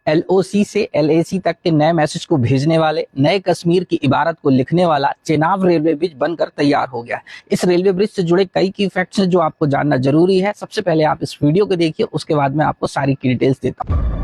LOC से LAC तक के नए मैसेज को भेजने वाले, नए कश्मीर की इबारत को लिखने वाला चेनाब रेलवे ब्रिज बनकर तैयार हो गया है। इस रेलवे ब्रिज से जुड़े कई की फैक्ट्स हैं जो आपको जानना जरूरी है। सबसे पहले आप इस वीडियो को देखिए, उसके बाद मैं आपको सारी की डिटेल्स देता हूँ।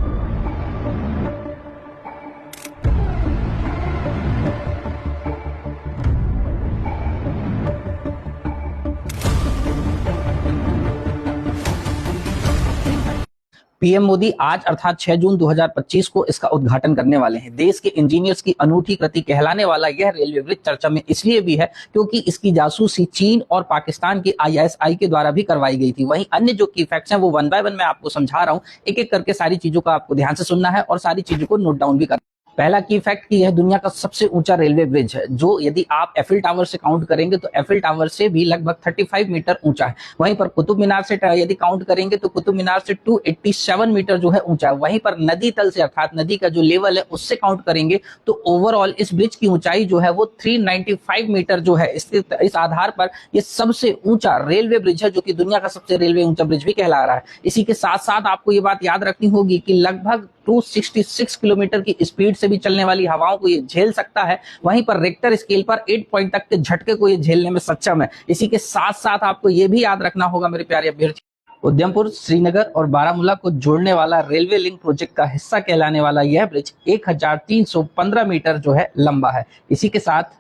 पीएम मोदी आज अर्थात 6 जून 2025 को इसका उद्घाटन करने वाले हैं। देश के इंजीनियर्स की अनूठी कृति कहलाने वाला यह रेलवे ब्रिज चर्चा में इसलिए भी है क्योंकि इसकी जासूसी चीन और पाकिस्तान की ISI के द्वारा भी करवाई गई थी। वहीं अन्य जो की फैक्ट्स हैं वो वन बाय वन मैं आपको समझा रहा हूं, एक एक करके सारी चीजों का आपको ध्यान से सुनना है और सारी चीजों को नोट डाउन भी करना है। पहला की फैक्ट कि यह दुनिया का सबसे ऊंचा रेलवे ब्रिज है, जो यदि आप एफिल टावर से काउंट करेंगे तो एफिल टावर से भी लगभग 35 मीटर ऊंचा है। वहीं पर कुतुब मीनार से यदि काउंट करेंगे तो कुतुब मीनार से 287 मीटर जो है ऊंचा है। वहीं पर नदी तल से अर्थात नदी का जो लेवल है उससे काउंट करेंगे तो ओवरऑल इस ब्रिज की ऊंचाई जो है वो 395 मीटर जो है। इस आधार पर यह सबसे ऊंचा रेलवे ब्रिज है, जो कि दुनिया का सबसे रेलवे ऊंचा ब्रिज भी कहला रहा है। इसी के साथ साथ आपको ये बात याद रखनी होगी कि लगभग 266 किलोमीटर की स्पीड से भी चलने वाली हवाओं को ये झेल सकता है। वहीं पर रिक्टर स्केल पर 8 पॉइंट तक के झटके को ये झेलने में सक्षम है। इसी के साथ साथ आपको ये भी याद रखना होगा मेरे प्यारे अभ्यर्थी, उधमपुर, श्रीनगर और बारामूला को जोड़ने वाला रेलवे लिंक प्रोजेक्ट का हिस्सा कहलाने वाला यह ब्रिज 1315 मीटर जो है लंबा है। इसी के साथ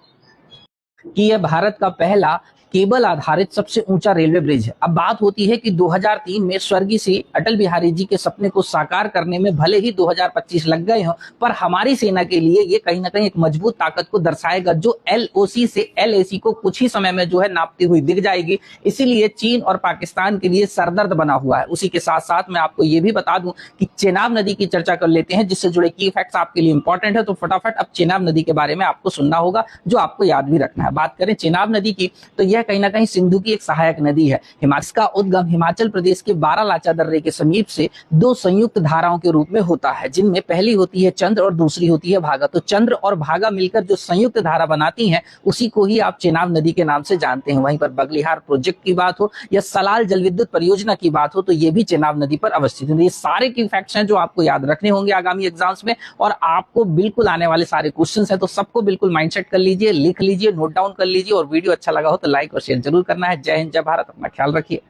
कि यह भारत का पहला केबल आधारित सबसे ऊंचा रेलवे ब्रिज है। अब बात होती है कि 2003 में स्वर्गीय श्री अटल बिहारी जी के सपने को साकार करने में भले ही 2025 लग गए हों, पर हमारी सेना के लिए ये कहीं ना कहीं एक मजबूत ताकत को दर्शाएगा, जो LOC से LAC को कुछ ही समय में जो है नापती हुई दिख जाएगी। इसीलिए चीन और पाकिस्तान के लिए सरदर्द बना हुआ है। उसी के साथ साथ मैं आपको ये भी बता दूं कि चेनाब नदी की चर्चा कर लेते हैं, जिससे जुड़े की फैक्ट्स आपके लिए इंपॉर्टेंट है। तो फटाफट अब चेनाब नदी के बारे में आपको सुनना होगा, जो आपको याद भी रखना है। बात करें चेनाब नदी की तो यह कहीं ना कहीं सिंधु की एक सहायक नदी है। हिमाचल का उद्गम हिमाचल प्रदेश के बारालाचा दर्रे के समीप से दो संयुक्त धाराओं के रूप में होता है, जिनमें पहली होती है चंद्र और दूसरी होती है भागा। तो चंद्र और भागा मिलकर जो संयुक्त धारा बनाती हैं, उसी को ही आप चेनाब नदी के नाम से जानते हैं। वहीं पर बगलिहार प्रोजेक्ट की बात हो या सलाल जल विद्युत परियोजना की बात हो, तो ये भी चेनाब नदी पर अवस्थित है। ये सारे की फैक्ट्स हैं जो आपको याद रखने होंगे आगामी एग्जाम्स में, और आपको बिल्कुल आने वाले सारे क्वेश्चन हैं, तो सबको बिल्कुल माइंडसेट कर लीजिए, लिख लीजिए, नोट डाउन कर लीजिए। और वीडियो अच्छा लगा हो तो लाइक और शेयर जरूर करना है। जय हिंद, जय भारत, अपना ख्याल रखिए।